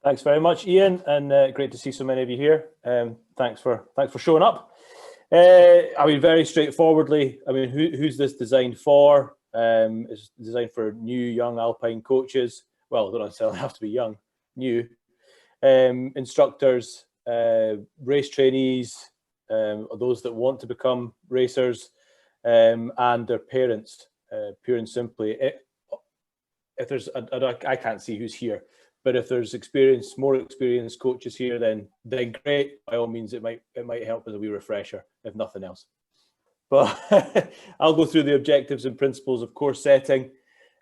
Thanks very much, Ian, and great to see so many of you here. Thanks for showing up. I mean, very straightforwardly, I mean, who's this designed for? It's designed for new, young Alpine coaches. Well, they don't necessarily have to be young, new instructors, race trainees, those that want to become racers, and their parents. Pure and simply, if there's, I can't see who's here, but if there's more experienced coaches here, then great. By all means, it might help as a wee refresher, if nothing else. But I'll go through the objectives and principles of course setting,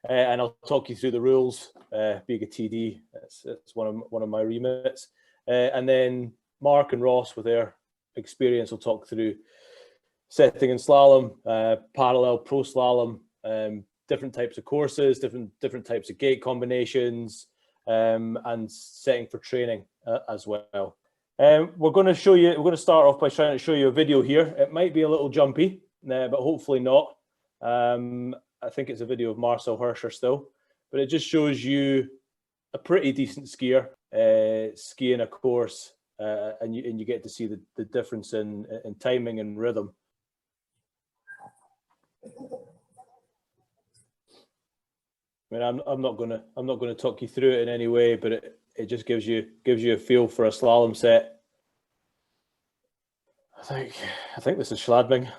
and I'll talk you through the rules. Being a TD, it's one of my remits, and then Mark and Ross, with their experience, will talk through setting in slalom, parallel, pro slalom, different types of courses, different types of gate combinations, and setting for training as well. We're going to start off by trying to show you a video here. It might be a little jumpy, but hopefully not. I think it's a video of Marcel Hirscher still, but it just shows you a pretty decent skier skiing a course, and you get to see the difference in timing and rhythm. I mean, I'm not gonna talk you through it in any way, but it just gives you a feel for a slalom set. I think this is Schladming,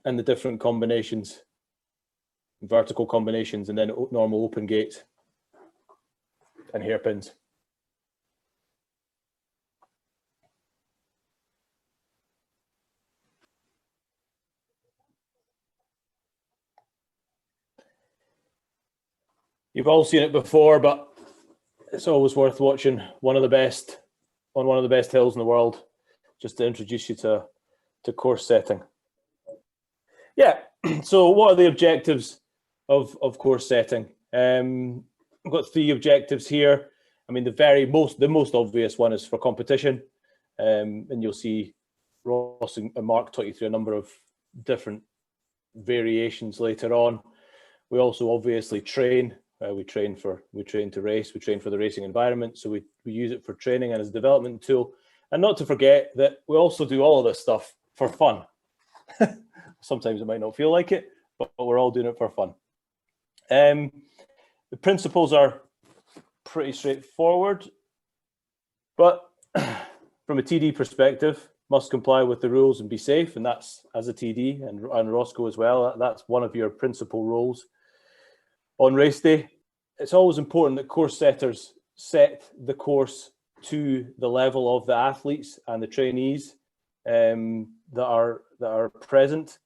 and the different combinations, vertical combinations, and then normal open gates and hairpins. You've all seen it before, but it's always worth watching one of the best hills in the world, just to introduce you to course setting. Yeah, so what are the objectives of course setting? I've got 3 objectives here. I mean, the most obvious one is for competition, and you'll see Ross and Mark taught you through a number of different variations later on. We also obviously train. We train to race. We train for the racing environment, so we use it for training and as a development tool. And not to forget that we also do all of this stuff for fun. Sometimes it might not feel like it, but we're all doing it for fun. The principles are pretty straightforward, but from a TD perspective, must comply with the rules and be safe, and that's, as a TD, and Roscoe as well, that's one of your principal roles. On race day, it's always important that course setters set the course to the level of the athletes and the trainees that are present.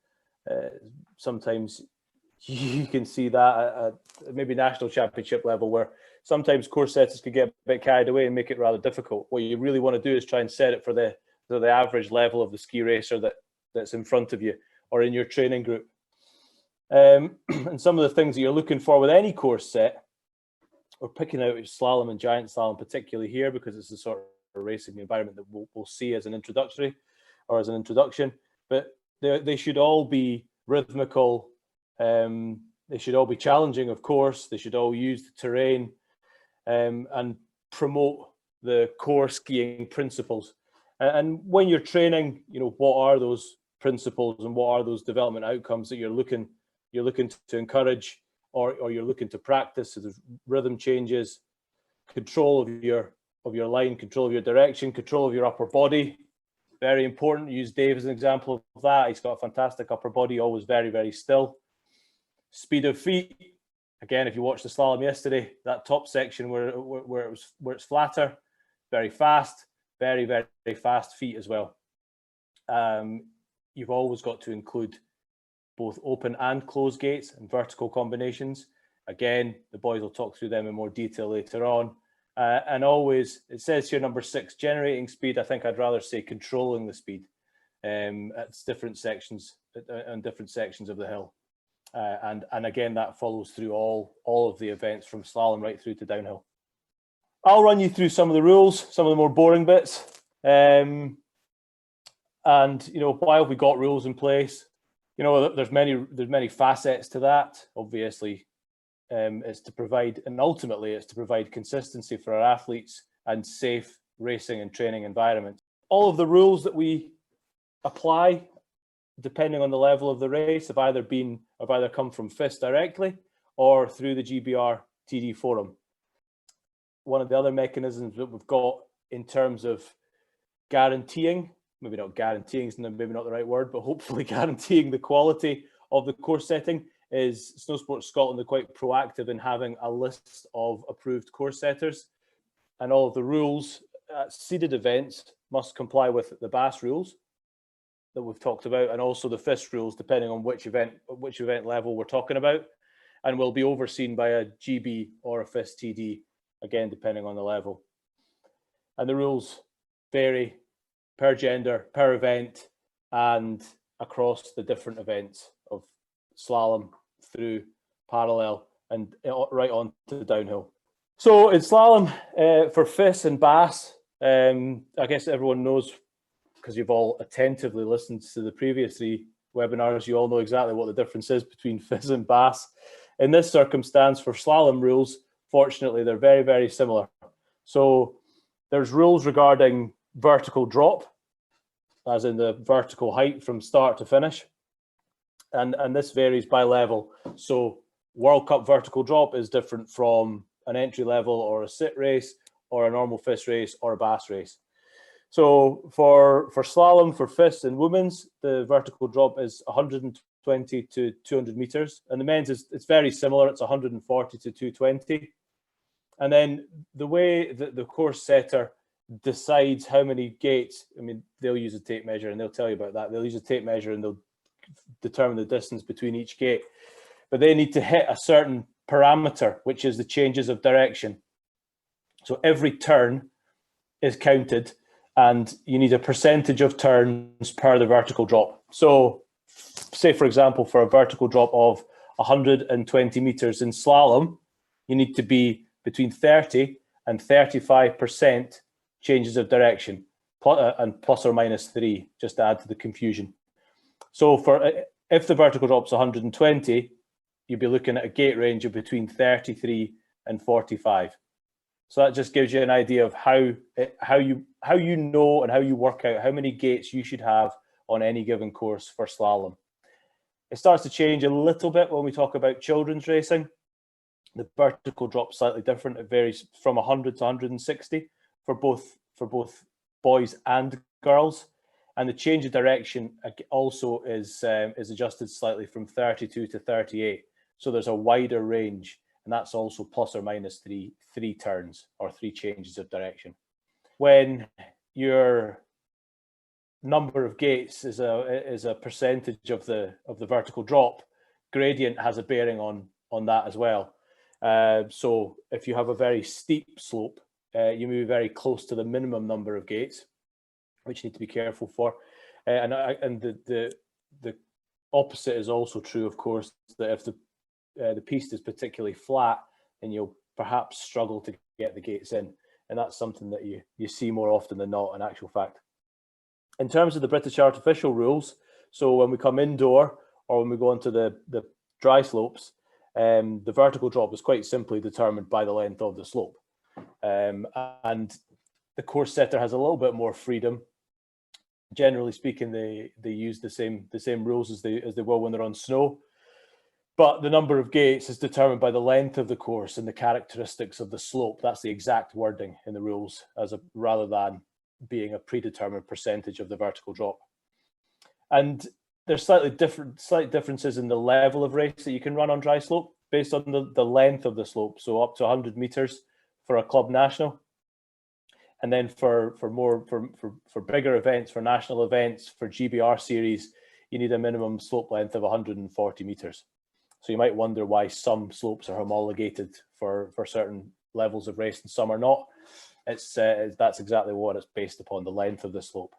Sometimes you can see that at maybe national championship level, where sometimes course setters could get a bit carried away and make it rather difficult. What you really want to do is try and set it for the average level of the ski racer that's in front of you or in your training group. And some of the things that you're looking for with any course set, we're picking out slalom and giant slalom particularly here because it's the sort of racing environment that we'll see as an introduction, but they should all be rhythmical. They should all be challenging, of course. They should all use the terrain and promote the core skiing principles. And when you're training, what are those principles and what are those development outcomes that you're looking to encourage or you're looking to practice? So there's rhythm changes, control of your line, control of your direction, control of your upper body. Very important. Use Dave as an example of that. He's got a fantastic upper body, always very, very still. Speed of feet. Again, if you watched the slalom yesterday, that top section where it's flatter, very fast, very, very fast feet as well. You've always got to include both open and closed gates and vertical combinations. Again, the boys will talk through them in more detail later on. And always, it says here number 6, generating speed. I think I'd rather say controlling the speed at different sections and different sections of the hill. And again, that follows through all of the events from slalom right through to downhill. I'll run you through some of the rules, some of the more boring bits. And why have we got rules in place? There's many facets to that. Obviously, It's to provide, and ultimately it's to provide consistency for our athletes and safe racing and training environment. All of the rules that we apply, depending on the level of the race, have either come from FIS directly or through the GBR TD forum. One of the other mechanisms that we've got in terms of guaranteeing, maybe not guaranteeing is maybe not the right word, but hopefully guaranteeing the quality of the course setting, is Snow Sports Scotland are quite proactive in having a list of approved course setters, and all of the rules at seeded events must comply with the BAS rules that we've talked about, and also the FIS rules, depending on which event level we're talking about, and will be overseen by a GB or a FIS TD, again, depending on the level. And the rules vary per gender, per event, and across the different events of slalom through parallel and right on to downhill. So in slalom, for FIS and BAS, I guess everyone knows, because you've all attentively listened to the previous 3 webinars, you all know exactly what the difference is between FIS and BAS. In this circumstance, for slalom rules, fortunately, they're very, very similar. So there's rules regarding vertical drop, as in the vertical height from start to finish. And this varies by level. So World Cup vertical drop is different from an entry level or a sit race or a normal FIS race or a BAS race. So for slalom, for FIS and women's, the vertical drop is 120 to 200 meters. And the men's it's very similar. It's 140 to 220. And then the way that the course setter decides how many gates, I mean, they'll use a tape measure and they'll tell you about that. They'll use a tape measure and they'll determine the distance between each gate. But they need to hit a certain parameter, which is the changes of direction. So every turn is counted, and you need a percentage of turns per the vertical drop. So say, for example, for a vertical drop of 120 meters in slalom, you need to be between 30 and 35% changes of direction, and plus or minus 3, just to add to the confusion. So if the vertical drop's 120, you'd be looking at a gate range of between 33 and 45. So that just gives you an idea of how you know and how you work out how many gates you should have on any given course for slalom. It starts to change a little bit when we talk about children's racing. The vertical drop's slightly different. It varies from 100 to 160 for both boys and girls. And the change of direction also is adjusted slightly from 32 to 38. So there's a wider range, and that's also plus or minus three turns or 3 changes of direction. When your number of gates is a percentage of the vertical drop, gradient has a bearing on that as well. So if you have a very steep slope, you move very close to the minimum number of gates, which you need to be careful for. And the opposite is also true, of course, that if the piste is particularly flat, then you'll perhaps struggle to get the gates in. And that's something that you see more often than not, in actual fact. In terms of the British artificial rules, so when we come indoor or when we go onto the dry slopes, the vertical drop is quite simply determined by the length of the slope. And the course setter has a little bit more freedom. Generally speaking, they use the same rules as they will when they're on snow. But the number of gates is determined by the length of the course and the characteristics of the slope. That's the exact wording in the rules, rather than being a predetermined percentage of the vertical drop. And there's slight differences in the level of race that you can run on dry slope based on the length of the slope. So up to 100 meters for a club national. And then for bigger events, for national events, for GBR series, you need a minimum slope length of 140 meters. So you might wonder why some slopes are homologated for certain levels of race and some are not. That's exactly what it's based upon, the length of the slope.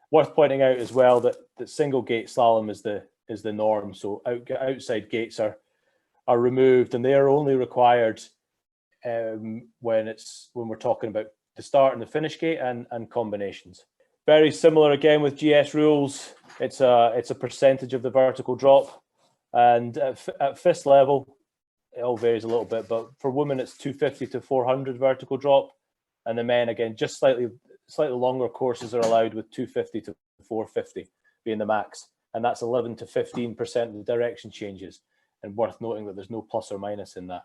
Worth pointing out as well that single gate slalom is the norm. So outside gates are removed, and they are only required when we're talking about the start and the finish gate and combinations. Very similar again with GS rules. It's a percentage of the vertical drop, and at FIS level, it all varies a little bit, but for women it's 250 to 400 vertical drop, and the men again just slightly longer courses are allowed with 250 to 450 being the max, and that's 11 to 15% of the direction changes. And worth noting that there's no plus or minus in that.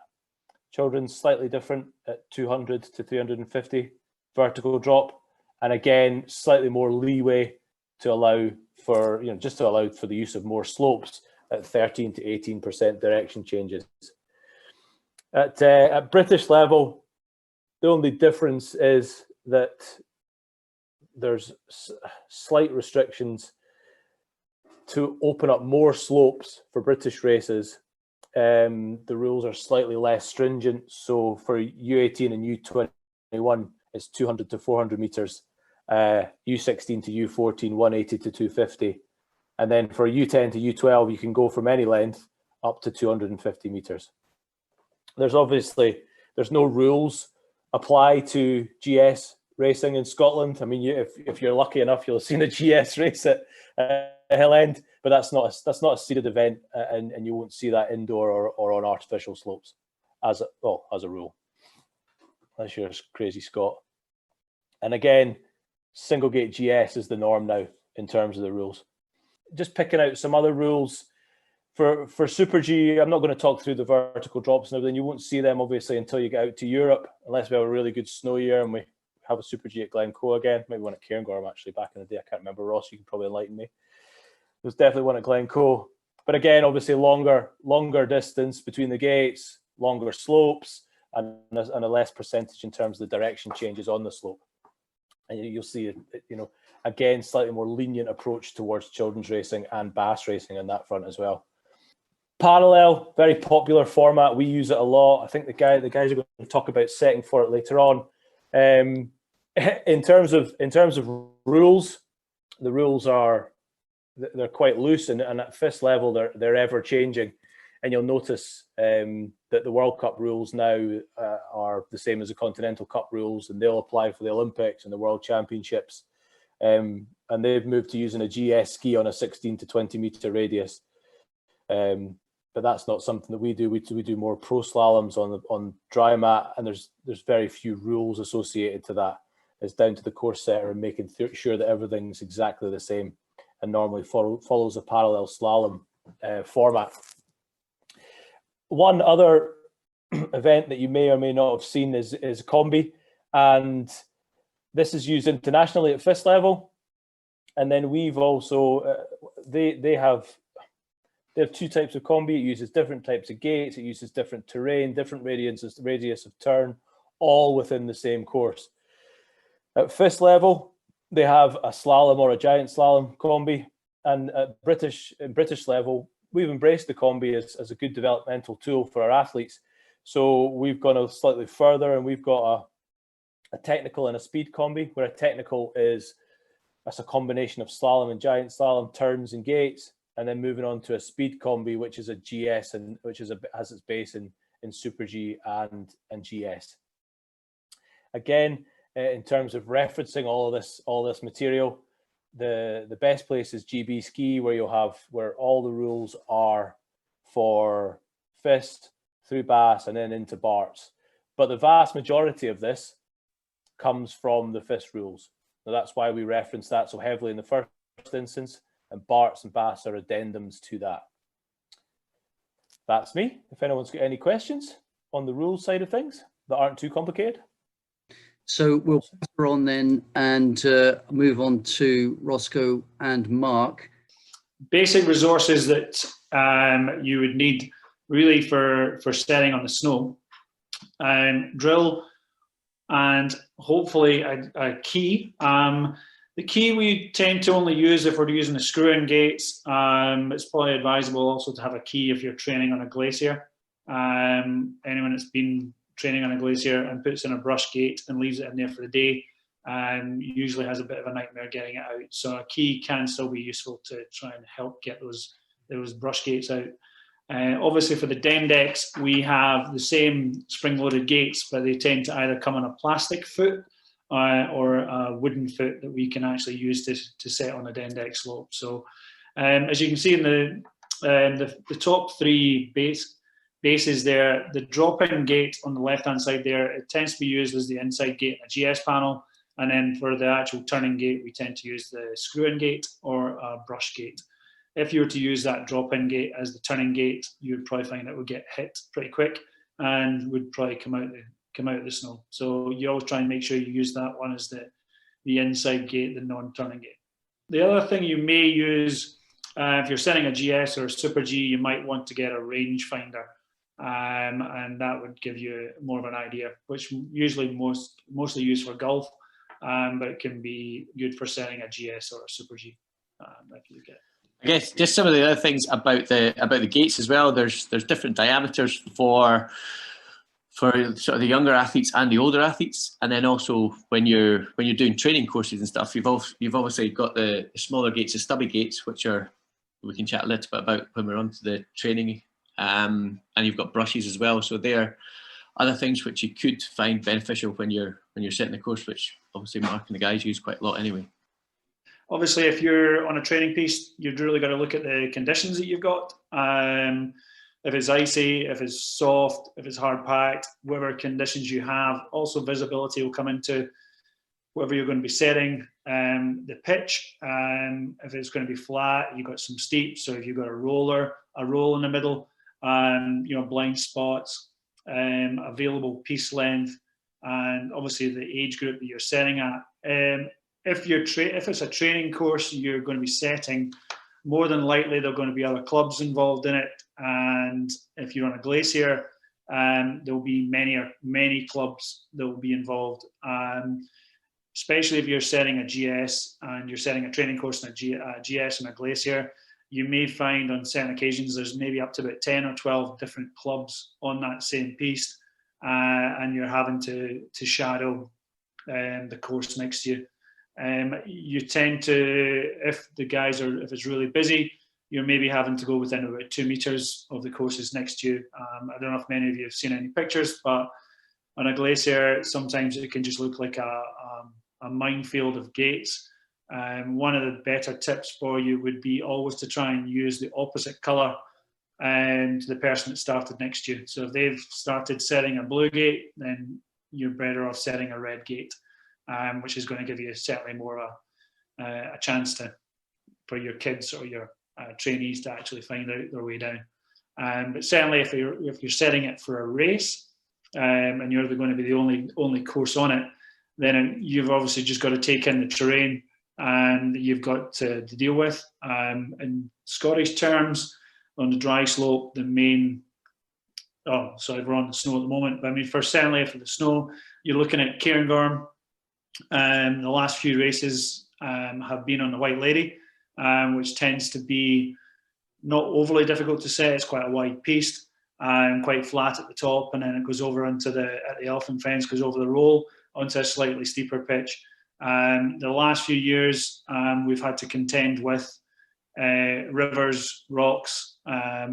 Children's slightly different at 200 to 350 vertical drop, and again slightly more leeway to allow for, just to allow for the use of more slopes at 13 to 18% direction changes. At British level, the only difference is that there's slight restrictions to open up more slopes for British races. The rules are slightly less stringent. So for U18 and U21, it's 200 to 400 meters. U16 to U14, 180 to 250. And then for U10 to U12, you can go from any length up to 250 meters. There's no rules apply to GS racing in Scotland. I mean, if you're lucky enough, you'll have seen a GS race at Hill End, but that's not a seeded event, and you won't see that indoor or on artificial slopes as a rule, unless you're crazy Scot. And again, single gate GS is the norm now in terms of the rules. Just picking out some other rules. For Super G, I'm not going to talk through the vertical drops and everything. You won't see them, obviously, until you get out to Europe, unless we have a really good snow year and we have a Super G at Glencoe again. Maybe one at Cairngorm, actually, back in the day. I can't remember. Ross, you can probably enlighten me. There's definitely one at Glencoe. But again, obviously, longer distance between the gates, longer slopes, and a less percentage in terms of the direction changes on the slope. And you'll see, again, slightly more lenient approach towards children's racing and bass racing on that front as well. Parallel, very popular format. We use it a lot. I think the guys are going to talk about setting for it later on. In terms of rules, the rules they're quite loose, and at FIS level they're ever changing. And you'll notice that the World Cup rules now are the same as the Continental Cup rules, and they'll apply for the Olympics and the World Championships. And they've moved to using a GS ski on a 16 to 20 meter radius. But that's not something that we do. We do more pro slaloms on dry mat, and there's very few rules associated to that. It's down to the course setter and making sure that everything's exactly the same, and normally follows a parallel slalom format. One other event that you may or may not have seen is combi, and this is used internationally at FIS level. And then we've also they have two types of combi. It uses different types of gates. It uses different terrain, different radius of turn, all within the same course. At FIS level, they have a slalom or a giant slalom combi, and at British level, we've embraced the combi as a good developmental tool for our athletes. So we've gone slightly further, and we've got a technical and a speed combi, where a technical that's a combination of slalom and giant slalom, turns and gates, and then moving on to a speed combi, which is a GS and which has its base in Super G and GS. Again, in terms of referencing all this material, the best place is GB Ski, where all the rules are for FIS through Bass and then into Barts. But the vast majority of this comes from the FIS rules. So that's why we reference that so heavily in the first instance, and Barts and Bass are addendums to that. That's me. If anyone's got any questions on the rules side of things that aren't too complicated. So we'll pass on then and move on to Roscoe and Mark. Basic resources that you would need really for setting on the snow. Drill and hopefully a key. The key we tend to only use if we're using the screw-in gates. It's probably advisable also to have a key if you're training on a glacier. Anyone that's been training on a glacier and puts in a brush gate and leaves it in there for the day usually has a bit of a nightmare getting it out. So a key can still be useful to try and help get those brush gates out. Obviously for the Dendex, we have the same spring-loaded gates, but they tend to either come on a plastic foot or a wooden foot that we can actually use to set on a Dendex slope. So as you can see in the top three bases there. The drop-in gate on the left-hand side there, it tends to be used as the inside gate in a GS panel. And then for the actual turning gate, we tend to use the screw-in gate or a brush gate. If you were to use that drop-in gate as the turning gate, you would probably find it would get hit pretty quick and would probably come out of the snow. So you always try and make sure you use that one as the inside gate, the non-turning gate. The other thing you may use, if you're setting a GS or a Super G, you might want to get a rangefinder. And that would give you more of an idea, which usually mostly used for golf, but it can be good for setting a GS or a Super G. If you get. I guess just some of the other things about the gates as well. There's different diameters for sort of the younger athletes and the older athletes, and then also when you're doing training courses and stuff, you've obviously got the smaller gates, the stubby gates, which we can chat a little bit about when we're on to the training, and you've got brushes as well. So they're other things which you could find beneficial when you're setting the course, which obviously Mark and the guys use quite a lot anyway. Obviously, if you're on a training piste, you've really got to look at the conditions that you've got. If it's icy, if it's soft, if it's hard packed, whatever conditions you have. Also, visibility will come into whether you're going to be setting the pitch. If it's going to be flat, you've got some steep. So if you've got a roll in the middle, blind spots, available piste length, and obviously the age group that you're setting at. If it's a training course you're going to be setting, more than likely there are going to be other clubs involved in it. And if you're on a glacier, there will be many clubs that will be involved. Especially if you're setting a GS and you're setting a training course in a GS and a glacier, you may find on certain occasions there's maybe up to about 10 or 12 different clubs on that same piste, and you're having to shadow the course next to you. You tend to, if it's really busy, you're maybe having to go within about 2 meters of the courses next to you. I don't know if many of you have seen any pictures, but on a glacier, sometimes it can just look like a minefield of gates. One of the better tips for you would be always to try and use the opposite colour to the person that started next to you. So if they've started setting a blue gate, then you're better off setting a red gate. Which is going to give you certainly more a chance for your kids or your trainees to actually find out their way down. But certainly, if you're setting it for a race and you're going to be the only course on it, then you've obviously just got to take in the terrain and you've got to deal with. In Scottish terms, on the dry slope, the main. Oh, sorry, we're on the snow at the moment. But I mean, certainly for the snow, you're looking at Cairngorm. The last few races have been on the White Lady, which tends to be not overly difficult to set. It's quite a wide piste and quite flat at the top, and then it goes over at the Elfin Fence, goes over the roll onto a slightly steeper pitch. The last few years, we've had to contend with rivers, rocks. I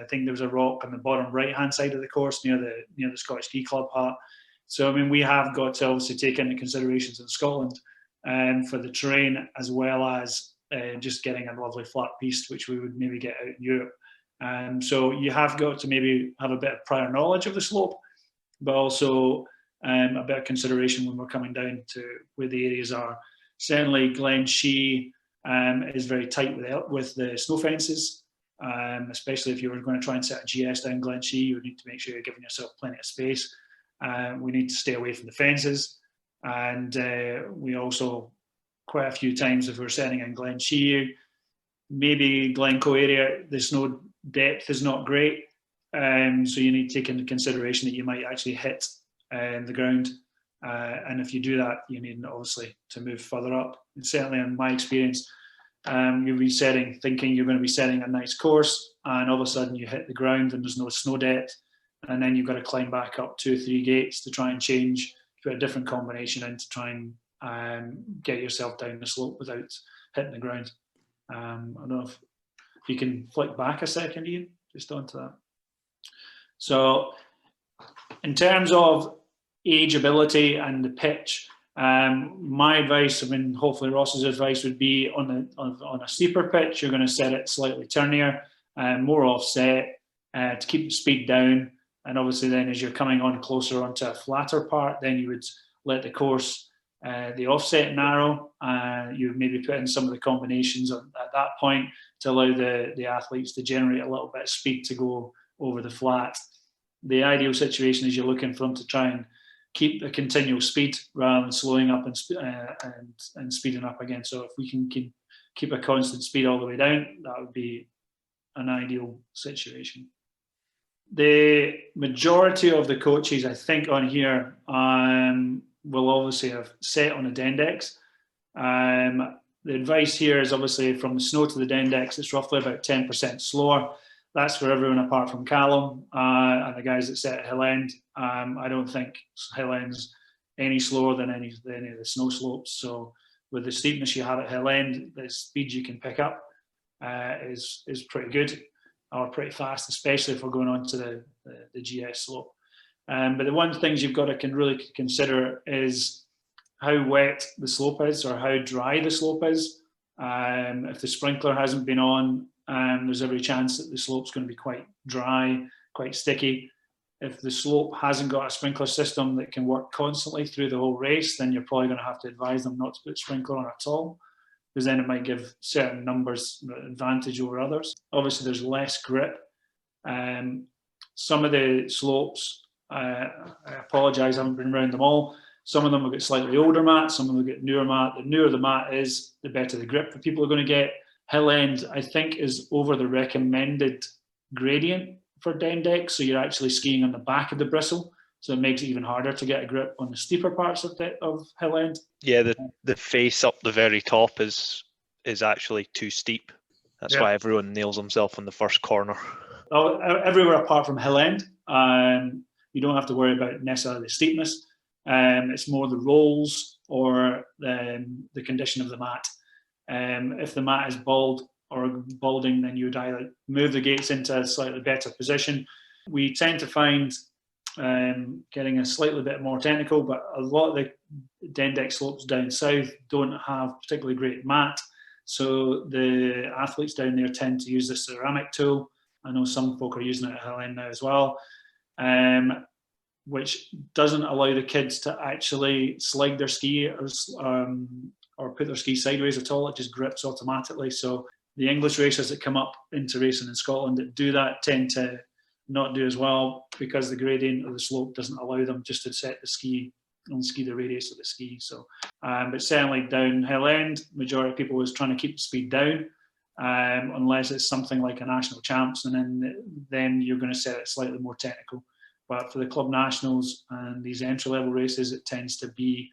think there was a rock on the bottom right-hand side of the course near the Scottish Ski Club hut. So, I mean, we have got to obviously take into considerations in Scotland for the terrain, as well as just getting a lovely flat piste, which we would maybe get out in Europe. So you have got to maybe have a bit of prior knowledge of the slope, but also a bit of consideration when we're coming down to where the areas are. Certainly, Glen Shee is very tight with the snow fences, especially if you were going to try and set a GS down Glen Shee, you would need to make sure you're giving yourself plenty of space. We need to stay away from the fences, and we also, quite a few times, if we're setting in Glen Shee, maybe Glencoe area, the snow depth is not great, so you need to take into consideration that you might actually hit the ground, and if you do that, you need obviously to move further up. And certainly, in my experience, you'll be thinking you're going to be setting a nice course, and all of a sudden you hit the ground and there's no snow depth. And then you've got to climb back up 2 or 3 gates to try and put a different combination in to try and get yourself down the slope without hitting the ground. I don't know if you can flick back a second, Ian, just onto that. So in terms of age, ability and the pitch, my advice, I mean, hopefully Ross's advice would be on a steeper pitch, you're going to set it slightly turnier, more offset. to keep the speed down. And obviously then as you're coming on closer onto a flatter part, then you would let the course, the offset narrow. You would maybe put in some of the combinations at that point to allow the athletes to generate a little bit of speed to go over the flat. The ideal situation is you're looking for them to try and keep a continual speed rather than slowing up and speeding up again. So if we can keep a constant speed all the way down, that would be an ideal situation. The majority of the coaches, I think, on here will obviously have set on a Dendex. The advice here is obviously from the snow to the Dendex, it's roughly about 10% slower. That's for everyone apart from Callum and the guys that set at Hill End. I don't think Hill End's any slower than any of the snow slopes. So with the steepness you have at Hill End, the speed you can pick up is pretty good, or pretty fast, especially if we're going on to the GS slope. But the one things you've got to really consider is how wet the slope is or how dry the slope is. If the sprinkler hasn't been on, there's every chance that the slope's going to be quite dry, quite sticky. If the slope hasn't got a sprinkler system that can work constantly through the whole race, then you're probably going to have to advise them not to put sprinkler on at all, because then it might give certain numbers advantage over others. Obviously, there's less grip. Some of the slopes, I apologise, I haven't been around them all. Some of them will get slightly older mat, some of them will get newer mat. The newer the mat is, the better the grip that people are going to get. Hill End, I think, is over the recommended gradient for Dendex, so you're actually skiing on the back of the bristle, so it makes it even harder to get a grip on the steeper parts of Hill End. Yeah, the face up the very top is actually too steep. That's why everyone nails himself on the first corner. Oh, everywhere apart from Hill End, you don't have to worry about necessarily the steepness. It's more the rolls or the condition of the mat. If the mat is bald or balding, then you would either move the gates into a slightly better position. We tend to find, getting a slightly bit more technical, but a lot of the Dendex slopes down south don't have particularly great mat. So the athletes down there tend to use the ceramic tool. I know some folk are using it at Hill End now as well, which doesn't allow the kids to actually slide their ski or put their ski sideways at all. It just grips automatically. So the English racers that come up into racing in Scotland that do that tend to not do as well, because the gradient of the slope doesn't allow them just to set the ski and ski the radius of the ski. So, but certainly down Hill End, majority of people is trying to keep the speed down, unless it's something like a national champs, and then you're going to set it slightly more technical. But for the club nationals and these entry level races, it tends to be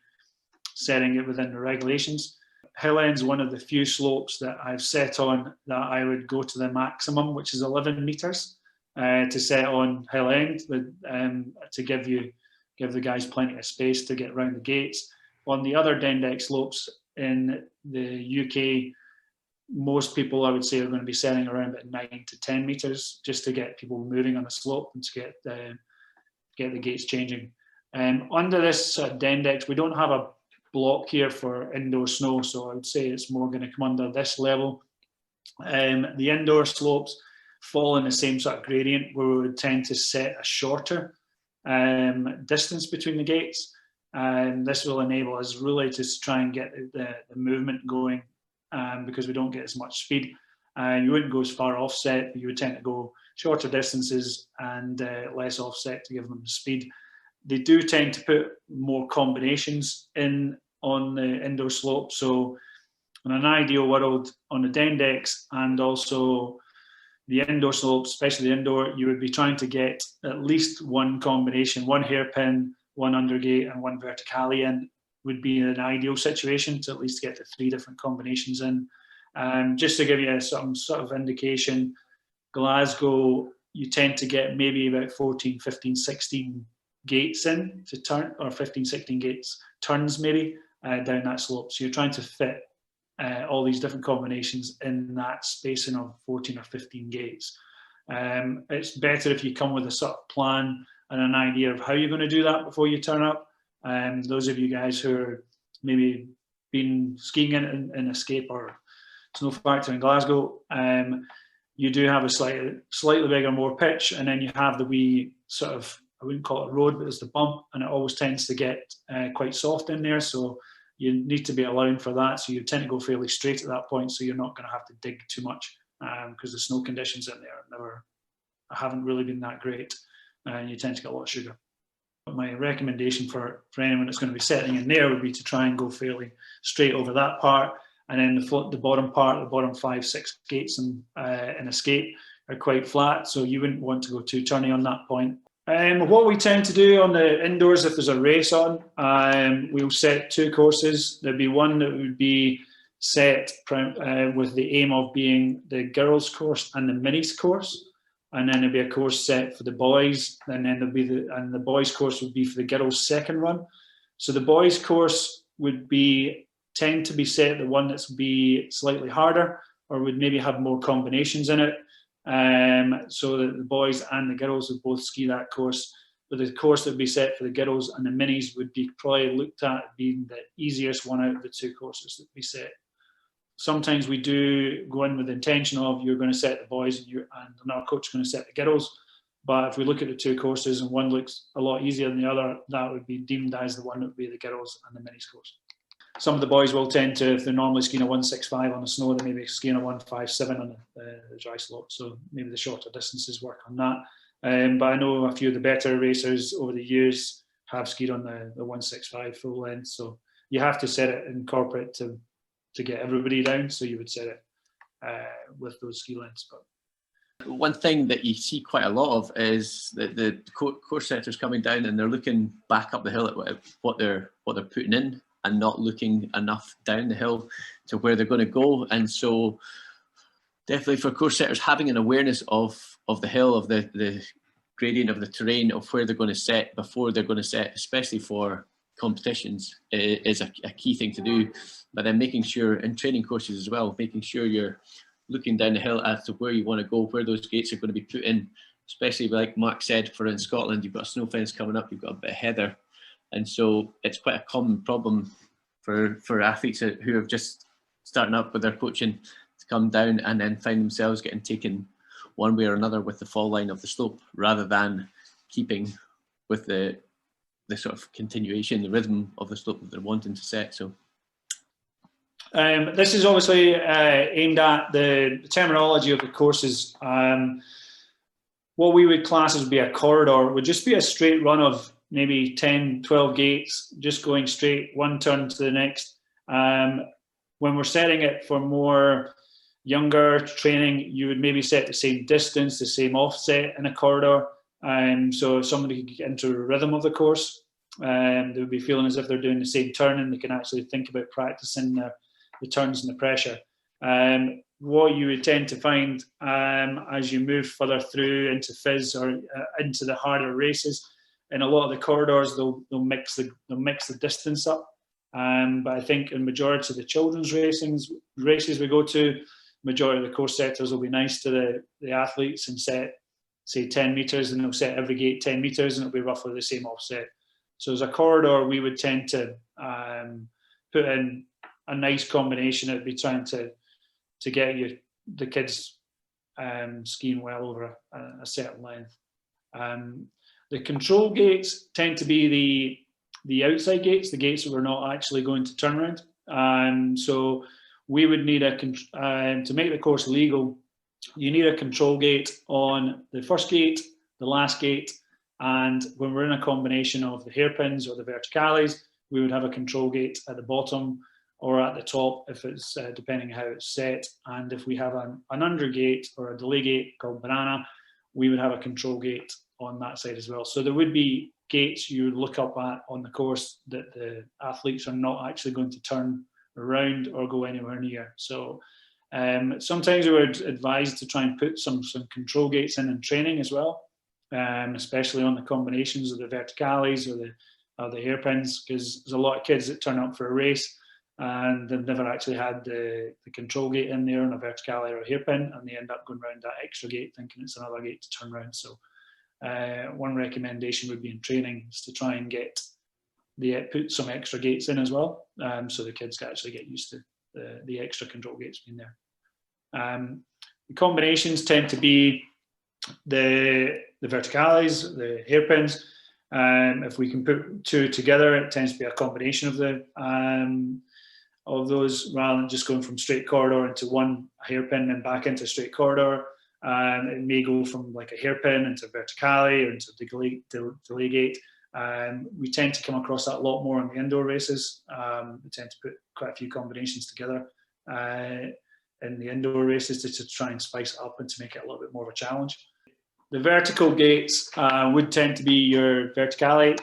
setting it within the regulations. Hill End's one of the few slopes that I've set on that I would go to the maximum, which is 11 metres, to set on Hill End, to give the guys plenty of space to get around the gates. On the other Dendex slopes in the UK, most people, I would say, are going to be setting around about 9 to 10 metres, just to get people moving on the slope and to get the gates changing. Under this Dendex, we don't have a block here for indoor snow, so I would say it's more going to come under this level. The indoor slopes fall in the same sort of gradient, where we would tend to set a shorter distance between the gates, and this will enable us really to try and get the movement going, because we don't get as much speed. You wouldn't go as far offset, but you would tend to go shorter distances and less offset to give them the speed. They do tend to put more combinations in on the indoor slope. So in an ideal world, on the Dendex and also the indoor slopes, especially the indoor, you would be trying to get at least one combination, one hairpin, one undergate and one verticale in, would be an ideal situation to at least get the 3 different combinations in. Just to give you some sort of indication, Glasgow, you tend to get maybe about 14, 15, 16 gates in to turn, or 15, 16 gates, turns maybe, down that slope. So you're trying to fit all these different combinations in that spacing of 14 or 15 gates. It's better if you come with a sort of plan and an idea of how you're going to do that before you turn up. Those of you guys who are maybe been skiing in Escape or Snow Factory in Glasgow, you do have a slightly bigger, more pitch, and then you have the wee sort of, I wouldn't call it a road, but it's the bump, and it always tends to get quite soft in there. So you need to be allowing for that. So you tend to go fairly straight at that point, so you're not going to have to dig too much, because the snow conditions in there haven't really been that great, and you tend to get a lot of sugar. But my recommendation for anyone that's going to be setting in there would be to try and go fairly straight over that part, and then the bottom part, the bottom 5-6 gates in a skate are quite flat, so you wouldn't want to go too turny on that point. What we tend to do on the indoors, if there's a race on, we'll set 2 courses. There'd be one that would be set with the aim of being the girls' course and the minis course, and then there'd be a course set for the boys, and then there'd be the boys' course would be for the girls' second run. So the boys' course would tend to be set the one that's be slightly harder, or would maybe have more combinations in it. So that the boys and the girls would both ski that course. But the course that would be set for the girls and the minis would be probably looked at being the easiest one out of the 2 courses that we set. Sometimes we do go in with the intention of you're going to set the boys and another coach is going to set the girls. But if we look at the 2 courses and one looks a lot easier than the other, that would be deemed as the one that would be the girls and the minis course. Some of the boys will tend to, if they're normally skiing a 165 on the snow, they maybe skiing a 157 on the dry slope. So maybe the shorter distances work on that. But I know a few of the better racers over the years have skied on the 165 full length. So you have to set it in corporate to get everybody down. So you would set it with those ski lengths. But one thing that you see quite a lot of is the course setters coming down and they're looking back up the hill at what they're putting in, and not looking enough down the hill to where they're going to go. And so definitely for course setters, having an awareness of the hill, of the gradient of the terrain, of where they're going to set before they're going to set, especially for competitions, is a key thing to do. But then making sure in training courses as well, making sure you're looking down the hill as to where you want to go, where those gates are going to be put in, especially like Mark said, for in Scotland, you've got a snow fence coming up, you've got a bit of heather. And so it's quite a common problem for athletes who have just starting up with their coaching to come down and then find themselves getting taken one way or another with the fall line of the slope, rather than keeping with the sort of continuation, the rhythm of the slope that they're wanting to set. So this is obviously aimed at the terminology of the courses. What we would class as be a corridor would just be a straight run of maybe 10, 12 gates, just going straight one turn to the next. When we're setting it for more younger training, you would maybe set the same distance, the same offset in a corridor. So if somebody could get into the rhythm of the course, they would be feeling as if they're doing the same turn, and they can actually think about practicing the turns and the pressure. What you would tend to find as you move further through into FIS or into the harder races, in a lot of the corridors, they'll mix the distance up. But I think in majority of the children's races we go to, majority of the course setters will be nice to the athletes and set, say, 10 metres, and they'll set every gate 10 metres, and it'll be roughly the same offset. So as a corridor, we would tend to put in a nice combination. It'd be trying to get the kids skiing well over a certain length. The control gates tend to be the outside gates, the gates that we're not actually going to turn around. So we would need to make the course legal, you need a control gate on the first gate, the last gate, and when we're in a combination of the hairpins or the verticales, we would have a control gate at the bottom or at the top, if it's depending how it's set. And if we have an under gate or a delay gate called banana, we would have a control gate on that side as well. So there would be gates you would look up at on the course that the athletes are not actually going to turn around or go anywhere near. So sometimes we would advise to try and put some control gates in training as well, especially on the combinations of the verticales or the hairpins, because there's a lot of kids that turn up for a race and they've never actually had the control gate in there on a verticale or a hairpin, and they end up going around that extra gate thinking it's another gate to turn around. So one recommendation would be in training is to try and put some extra gates in as well, so the kids can actually get used to the extra control gates being there. The combinations tend to be the verticales, the hairpins. If we can put two together, it tends to be a combination of those rather than just going from straight corridor into one hairpin and back into straight corridor. It may go from like a hairpin into verticale or into delay gate. We tend to come across that a lot more in the indoor races. We tend to put quite a few combinations together in the indoor races to try and spice it up and to make it a little bit more of a challenge. The vertical gates would tend to be your verticale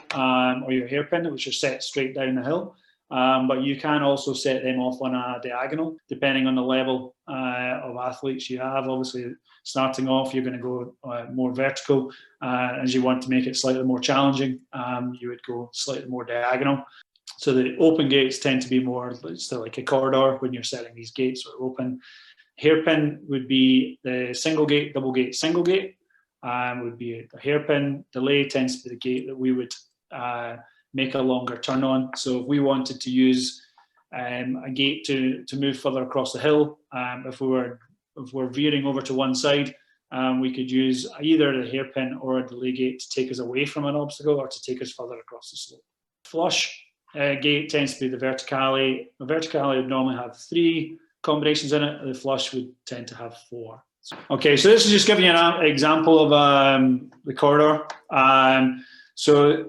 or your hairpin, which are set straight down the hill. But you can also set them off on a diagonal, depending on the level of athletes you have. Obviously, starting off, you're going to go more vertical. As you want to make it slightly more challenging, you would go slightly more diagonal. So the open gates tend to be more still like a corridor when you're setting these gates or open. Hairpin would be the single gate, double gate, single gate. Would be a hairpin. Delay tends to be the gate that we would make a longer turn on. So if we wanted to use a gate to move further across the hill, if we're veering over to one side, we could use either the hairpin or a delay gate to take us away from an obstacle or to take us further across the slope. Flush gate tends to be the verticale. The verticale would normally have 3 combinations in it. The flush would tend to have 4. Okay, so this is just giving you an example of the corridor. So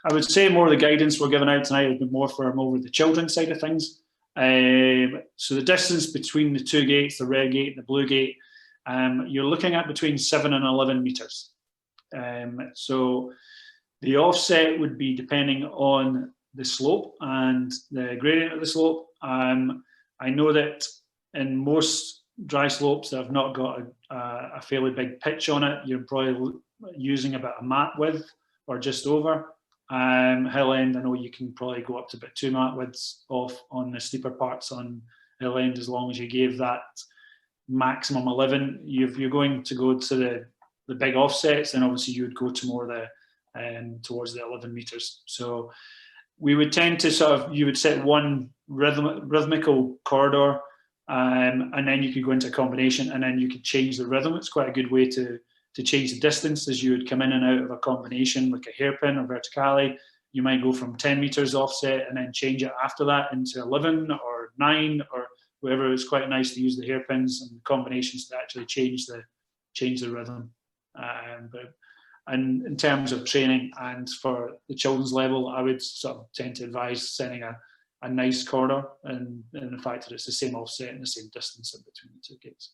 I would say more of the guidance we're giving out tonight has been more the children's side of things. So the distance between the 2 gates, the red gate and the blue gate, you're looking at between 7 and 11 meters. So the offset would be depending on the slope and the gradient of the slope. I know that in most dry slopes that have not got a fairly big pitch on it, you're probably using about a mat width or just over. Hill end, I know you can probably go up to about 2 mat widths off on the steeper parts on hill end, as long as you gave that maximum 11. If you're going to go to the big offsets, then obviously you would go to more towards the 11 meters. So we would tend to you would set one rhythmical corridor, and then you could go into a combination, and then you could change the rhythm. It's quite a good way to change the distance as you would come in and out of a combination, like a hairpin or verticale. You might go from 10 meters offset and then change it after that into 11 or 9 or whatever. It's quite nice to use the hairpins and combinations to actually change the rhythm. And in terms of training and for the children's level, I would sort of tend to advise setting a nice corridor and the fact that it's the same offset and the same distance in between the 2 gates.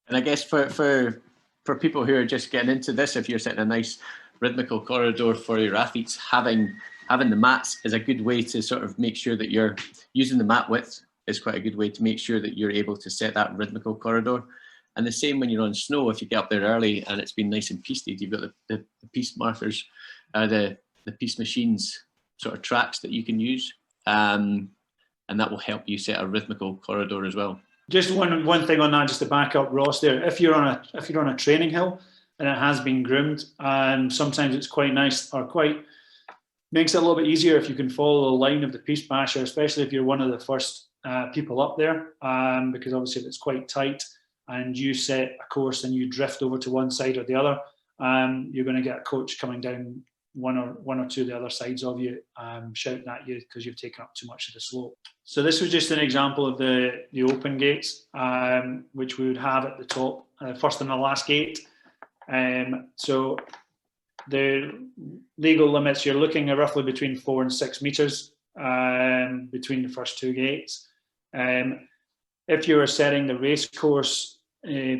And I guess for people who are just getting into this, if you're setting a nice rhythmical corridor for your athletes, having the mats is a good way to sort of make sure that you're using the mat width is quite a good way to make sure that you're able to set that rhythmical corridor. And the same when you're on snow, if you get up there early and it's been nice and pisted, you've got the piste markers, the piste machines sort of tracks that you can use. And that will help you set a rhythmical corridor as well. Just one thing on that, just to back up Ross there. If you're on a training hill and it has been groomed, sometimes it's quite nice or makes it a little bit easier if you can follow the line of the piste basher, especially if you're one of the first people up there, because obviously if it's quite tight and you set a course and you drift over to one side or the other, you're going to get a coach coming down one or two of the other sides of you, shouting at you because you've taken up too much of the slope. So this was just an example of the open gates, which we would have at the top, first and the last gate. So the legal limits, you're looking at roughly between 4 and 6 meters between the first 2 gates. If you were setting the race course,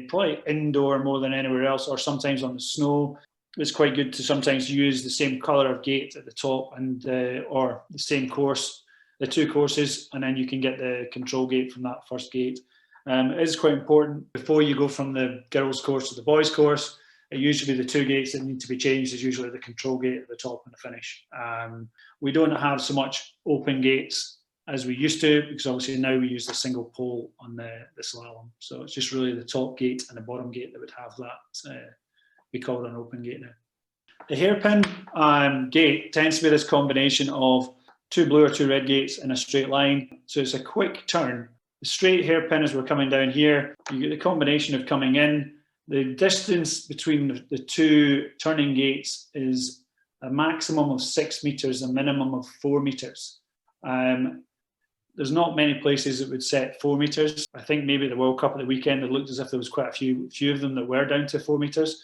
probably indoor more than anywhere else, or sometimes on the snow, it's quite good to sometimes use the same colour of gate at the top and or the same course, the 2 courses, and then you can get the control gate from that first gate. It is quite important before you go from the girls' course to the boys' course. Usually the 2 gates that need to be changed is usually the control gate at the top and the finish. We don't have so much open gates as we used to, because obviously now we use the single pole on the slalom. So it's just really the top gate and the bottom gate that would have that be called an open gate now. The hairpin gate tends to be this combination of 2 blue or 2 red gates in a straight line. So it's a quick turn The straight hairpin as we're coming down here, you get the combination of coming in. The distance between the two turning gates is a maximum of 6 meters, a minimum of 4 meters. There's not many places that would set 4 meters. I think maybe the World Cup at the weekend, it looked as if there was quite a few of them that were down to 4 meters.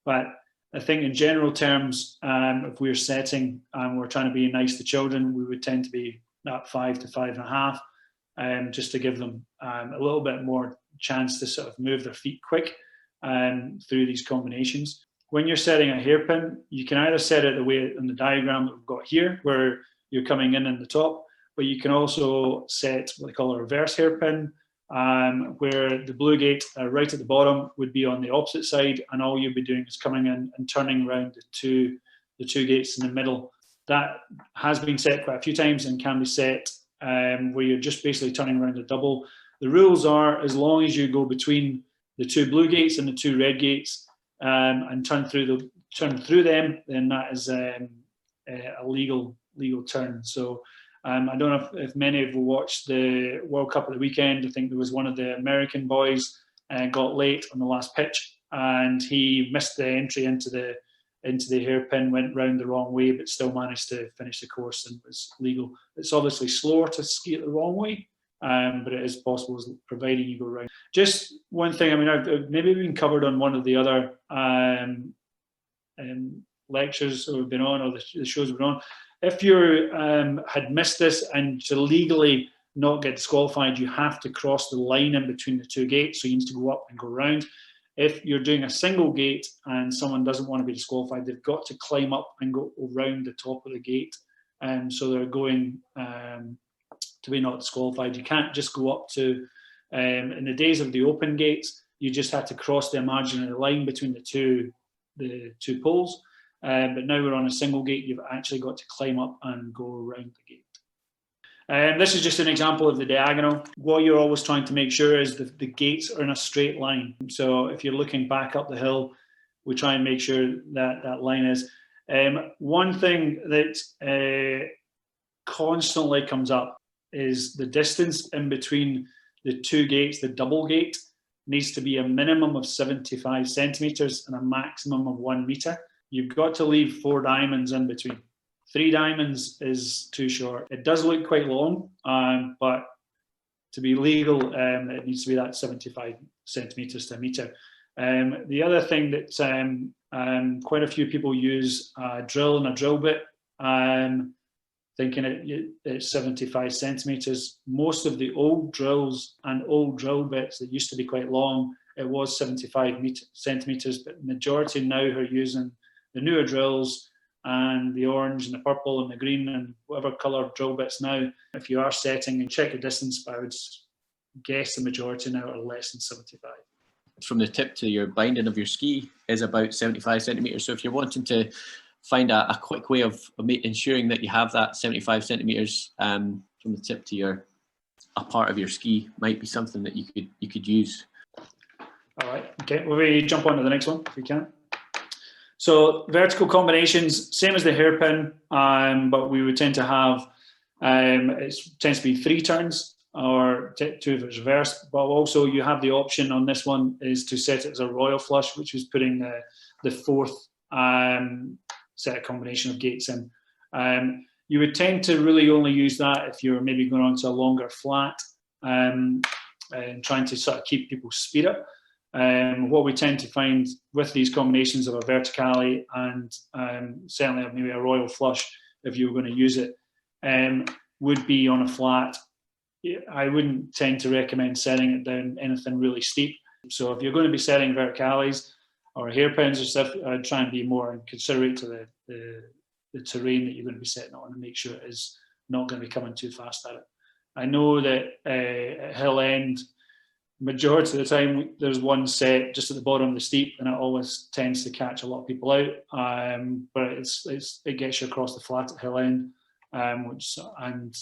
But I think in general terms, if we're setting and we're trying to be nice to children, we would tend to be at 5 to 5.5, just to give them a little bit more chance to sort of move their feet quick through these combinations. When you're setting a hairpin, you can either set it the way in the diagram that we've got here, where you're coming in the top, but you can also set what they call a reverse hairpin, where the blue gate right at the bottom would be on the opposite side, and all you'd be doing is coming in and turning around the two gates in the middle. That has been set quite a few times and can be set where you're just basically turning around a double. The rules are, as long as you go between the two blue gates and the two red gates and turn through them, then that is a legal turn. So I don't know if many have watched the World Cup at the weekend. I think there was one of the American boys got late on the last pitch, and he missed the entry into the hairpin, went round the wrong way, but still managed to finish the course and was legal. It's obviously slower to ski it the wrong way, but it is possible, providing you go round. Just one thing, I mean, I've maybe been covered on one of the other lectures that we've been on, or the shows we've been on. If you had missed this, and to legally not get disqualified, you have to cross the line in between the two gates, so you need to go up and go round. If you're doing a single gate and someone doesn't want to be disqualified, they've got to climb up and go around the top of the gate. So they're going to be not disqualified. You can't just go up to, in the days of the open gates, you just had to cross the imaginary line between the two poles. But now we're on a single gate, you've actually got to climb up and go around the gate. This is just an example of the diagonal. What you're always trying to make sure is that the gates are in a straight line. So if you're looking back up the hill, we try and make sure that that line is. One thing that constantly comes up is the distance in between the two gates. The double gate needs to be a minimum of 75 centimeters and a maximum of 1 meter. You've got to leave 4 diamonds in between. 3 diamonds is too short. It does look quite long, but to be legal, it needs to be that 75 centimeters to a meter. The other thing that quite a few people use a drill and a drill bit, thinking it's 75 centimeters. Most of the old drills and old drill bits that used to be quite long, it was 75 centimeters, but the majority now are using the newer drills and the orange and the purple and the green and whatever colour drill bits now. If you are setting, and check the distance, but I would guess the majority now are less than 75. From the tip to your binding of your ski is about 75 centimetres. So if you're wanting to find a quick way of ensuring that you have that 75 centimetres from the tip to a part of your ski, might be something that you could use. All right, okay, we'll jump on to the next one if we can. So vertical combinations, same as the hairpin, but we would tend to have, it tends to be 3 turns or 2 if it's reversed, but also you have the option on this one is to set it as a royal flush, which is putting the 4th set of combination of gates in. You would tend to really only use that if you're maybe going on to a longer flat and trying to sort of keep people's speed up. What we tend to find with these combinations of a verticale and certainly maybe a royal flush, if you were going to use it, would be on a flat. I wouldn't tend to recommend setting it down anything really steep. So if you're going to be setting verticales or hairpins or stuff, I'd try and be more considerate to the terrain that you're going to be setting on and make sure it is not going to be coming too fast at it. I know that at Hill End, majority of the time there's one set just at the bottom of the steep, and it always tends to catch a lot of people out. But it gets you across the flat at Hill End, and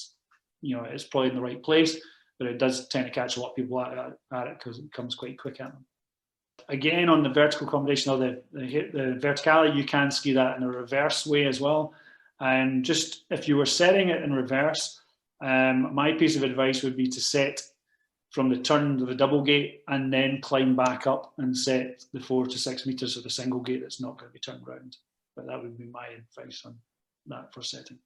you know it's probably in the right place, but it does tend to catch a lot of people at it because it comes quite quick at them. Again, on the vertical combination of the verticale, you can ski that in a reverse way as well. And just if you were setting it in reverse, my piece of advice would be to set from the turn of the double gate, and then climb back up and set the 4 to 6 meters of the single gate that's not going to be turned round. But that would be my advice on that for setting.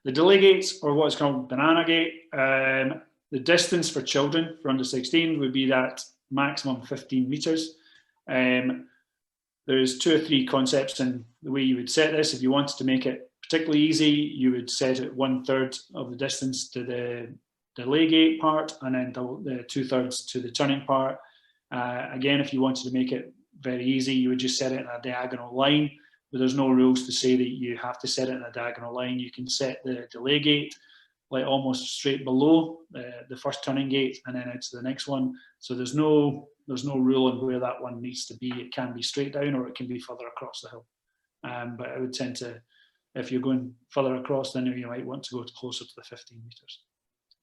The delay gates, or what's called banana gate, the distance for children for under 16 would be that maximum 15 meters. There's 2 or 3 concepts in the way you would set this. If you wanted to make it particularly easy, you would set it 1/3 of the distance to the delay gate part, and then the 2/3 to the turning part. Again, if you wanted to make it very easy, you would just set it in a diagonal line, but there's no rules to say that you have to set it in a diagonal line. You can set the delay gate like almost straight below the first turning gate and then out to the next one. So there's no rule on where that one needs to be. It can be straight down or it can be further across the hill. But I would tend to, if you're going further across, then you might want to go closer to the 15 meters.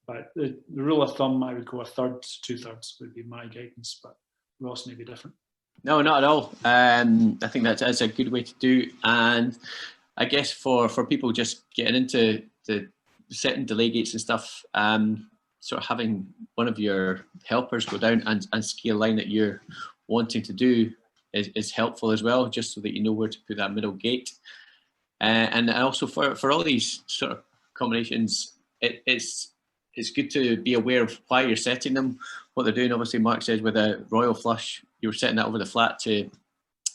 But the rule of thumb, I would go 1/3 to 2/3 would be my guidance, but Ross may be different. No, not at all. I think that's a good way to do. And I guess for people just getting into the setting delay gates and stuff, sort of having one of your helpers go down and ski a line that you're wanting to do is helpful as well, just so that you know where to put that middle gate. And also for all these sort of combinations, it's good to be aware of why you're setting them, what they're doing. Obviously, Mark says with a royal flush, you were setting that over the flat to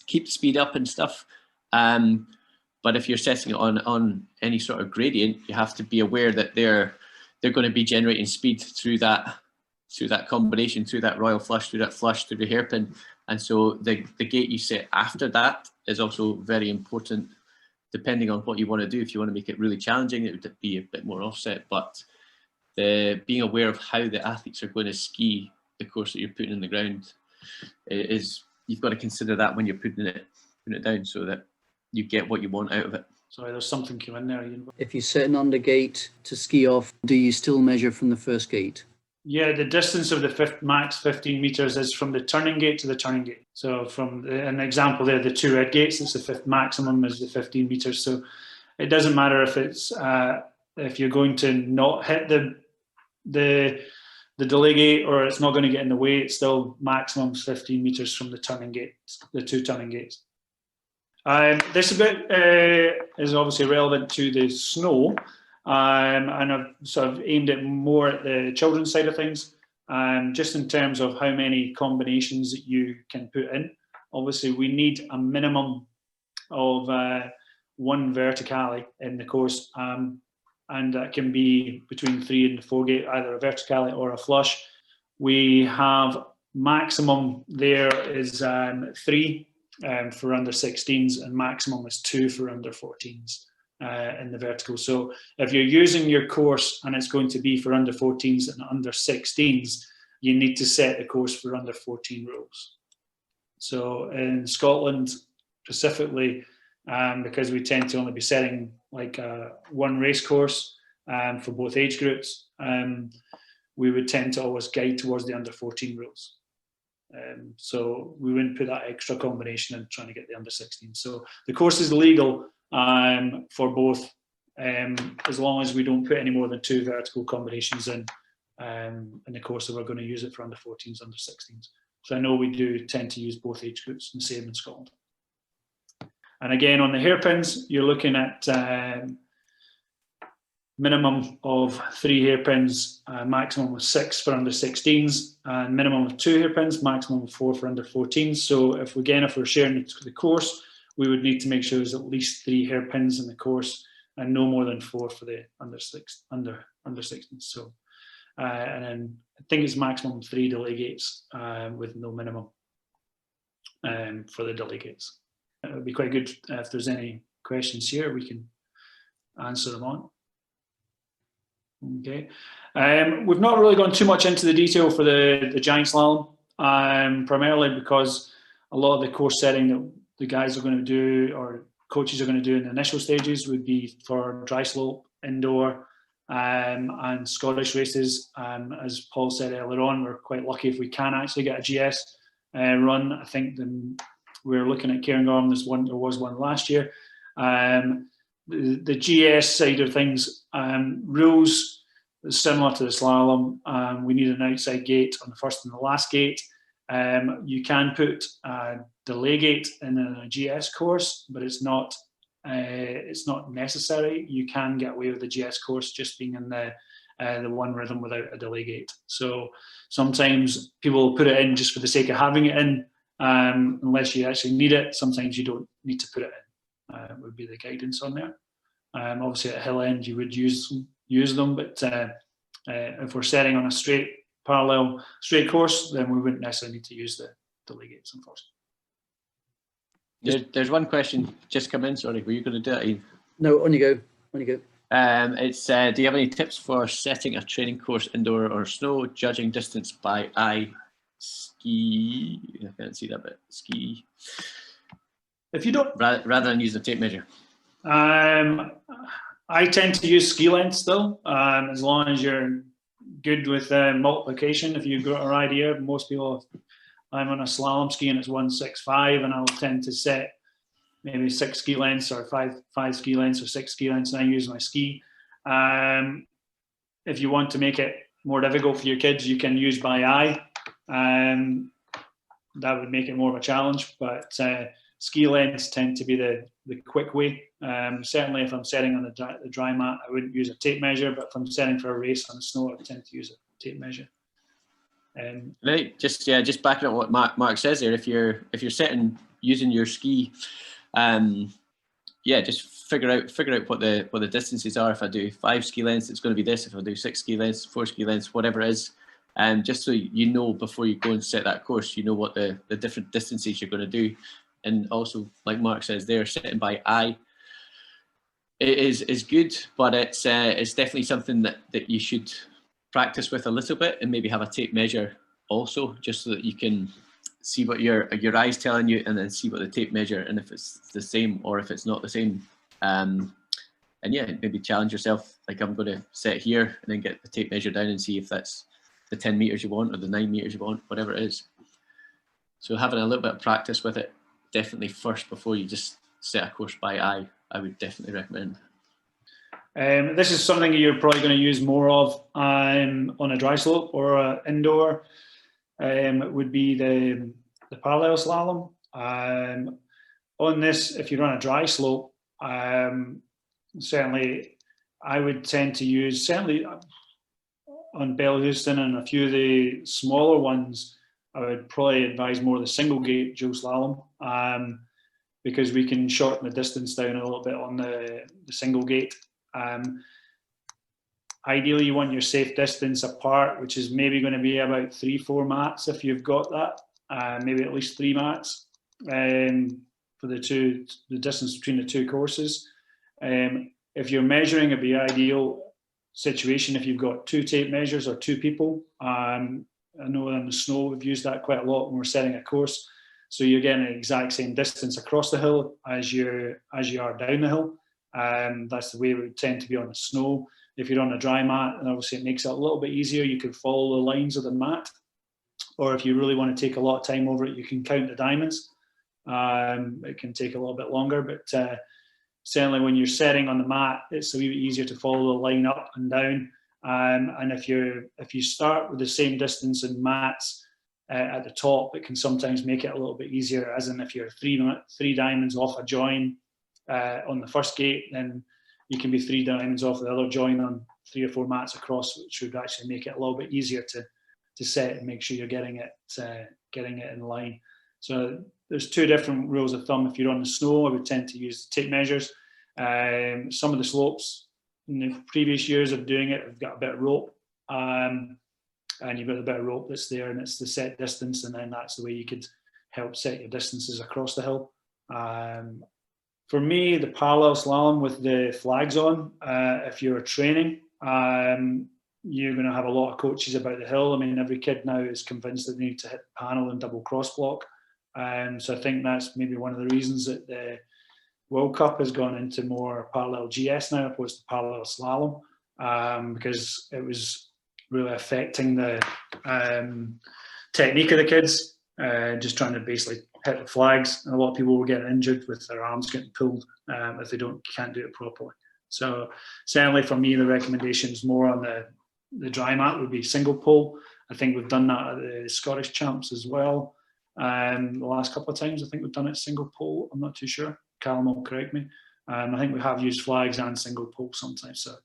keep the speed up and stuff. But if you're setting it on any sort of gradient, you have to be aware that they're going to be generating speed through that combination, through that royal flush, through the hairpin. And so the gate you set after that is also very important, depending on what you want to do. If you want to make it really challenging, it would be a bit more offset. But being aware of how the athletes are going to ski the course that you're putting in the ground is, you've got to consider that when you're putting it down, so that you get what you want out of it. Sorry, there's something came in there. If you set an under gate to ski off, do you still measure from the first gate? Yeah, the distance of the max 15 meters is from the turning gate to the turning gate. So from an example there, the 2 red gates, it's the fifth maximum is the 15 meters. So it doesn't matter if it's if you're going to not hit the delay gate or it's not going to get in the way, it's still maximum 15 meters from the turning gate, the 2 turning gates. This bit is obviously relevant to the snow, and I've sort of aimed it more at the children's side of things, just in terms of how many combinations that you can put in. Obviously, we need a minimum of 1 verticale in the course, and that can be between 3 and 4 gate, either a verticale or a flush. We have maximum there is 3 for under 16s, and maximum is 2 for under 14s in the vertical. So if you're using your course and it's going to be for under 14s and under 16s, you need to set the course for under 14 rules. So in Scotland specifically, because we tend to only be setting like 1 race course for both age groups, we would tend to always guide towards the under 14 rules. So we wouldn't put that extra combination in trying to get the under 16. So the course is legal for both, as long as we don't put any more than 2 vertical combinations in the course that we're going to use it for under 14s, under 16s. So I know we do tend to use both age groups, and same in Scotland. And again, on the hairpins, you're looking at minimum of 3 hairpins, maximum of 6 for under 16s, and minimum of 2 hairpins, maximum of 4 for under 14s. So if we're sharing the course, we would need to make sure there's at least 3 hairpins in the course and no more than 4 for the under 16s. So, and then I think it's maximum 3 delay gates with no minimum for the delay gates. It would be quite good if there's any questions here, we can answer them on. Okay, we've not really gone too much into the detail for the giant slalom, primarily because a lot of the course setting that the guys are going to do or coaches are going to do in the initial stages would be for dry slope, indoor, and Scottish races. As Paul said earlier on, we're quite lucky if we can actually get a GS run. I think we're looking at Cairngorm. There was one last year. The GS side of things, rules It's similar to the slalom. We need an outside gate on the first and the last gate. You can put a delay gate in a GS course, but it's not necessary. You can get away with the GS course just being in the one rhythm without a delay gate. So sometimes people put it in just for the sake of having it in, unless you actually need it. Sometimes you don't need to put it in. Would be the guidance on there. Obviously at hill end you would use them, but if we're setting on a straight course, then we wouldn't necessarily need to use the delay gates, unfortunately. There's one question just come in. Sorry, were you going to do it, Ian? No, on you go. On you go. It's do you have any tips for setting a training course indoor or snow, judging distance by eye? Ski, I can't see that bit. Ski. If you don't, rather than use a tape measure. I tend to use ski length still, as long as you're good with multiplication. If you've got an idea, most people, I'm on a slalom ski and it's 165, and I'll tend to set maybe 6 ski lengths or five ski lengths or 6 ski lengths, and I use my ski. If you want to make it more difficult for your kids, you can use by eye. That would make it more of a challenge, but ski lengths tend to be the quick way. Certainly if I'm setting on the dry mat, I wouldn't use a tape measure, but if I'm setting for a race on the snow, I would tend to use a tape measure. Right, just backing up what Mark says there. If you're setting using your ski, just figure out what the distances are. If I do 5 ski lengths, it's going to be this. If I do 6 ski lengths, 4 ski lengths, whatever it is, just so you know before you go and set that course, you know what the different distances you're going to do. And also, like Mark says, there, setting by eye is good, but it's definitely something that you should practice with a little bit, and maybe have a tape measure also, just so that you can see what your eye's telling you, and then see what the tape measure, and if it's the same or if it's not the same. And yeah, maybe challenge yourself, like I'm going to set here and then get the tape measure down and see if that's the 10 meters you want or the 9 meters you want, whatever it is. So having a little bit of practice with it definitely first before you just set a course by eye, I would definitely recommend. This is something you're probably going to use more of on a dry slope or indoor. Would be the parallel slalom. On this, if you're on a dry slope, certainly I would tend to use, certainly on Bellhouston and a few of the smaller ones, I would probably advise more the single gate dual slalom, because we can shorten the distance down a little bit on the single gate. Ideally, you want your safe distance apart, which is maybe going to be about 3-4 mats if you've got that, maybe at least 3 mats for the distance between the 2 courses. If you're measuring, it'd be ideal situation if you've got 2 tape measures or 2 people. I know in the snow we've used that quite a lot when we're setting a course, so you're getting the exact same distance across the hill as you are down the hill. That's the way it would tend to be on the snow. If you're on a dry mat, and obviously it makes it a little bit easier, you can follow the lines of the mat, or if you really want to take a lot of time over it, you can count the diamonds. It can take a little bit longer, but certainly when you're setting on the mat, it's a wee bit easier to follow the line up and down. And if you start with the same distance in mats at the top, it can sometimes make it a little bit easier, as in if you're three diamonds off a join on the first gate, then you can be 3 diamonds off the other join on 3 or 4 mats across, which would actually make it a little bit easier to set and make sure you're getting it in line. So there's 2 different rules of thumb. If you're on the snow, I would tend to use tape measures. Some of the slopes in the previous years of doing it, have got a bit of rope, and you've got a bit of rope that's there, and it's the set distance, and then that's the way you could help set your distances across the hill. For me, the parallel slalom with the flags on, if you're training, you're going to have a lot of coaches about the hill. I mean, every kid now is convinced that they need to hit the panel and double cross block. So I think that's maybe one of the reasons that the World Cup has gone into more parallel GS now opposed to parallel slalom, because it was really affecting the technique of the kids, just trying to basically hit the flags, and a lot of people were getting injured with their arms getting pulled if they can't do it properly. So certainly for me, the recommendation is more on the dry mat would be single pole. I think we've done that at the Scottish Champs as well. The last couple of times, I think we've done it single pole. I'm not too sure. Callum will correct me. I think we have used flags and single pole sometimes. So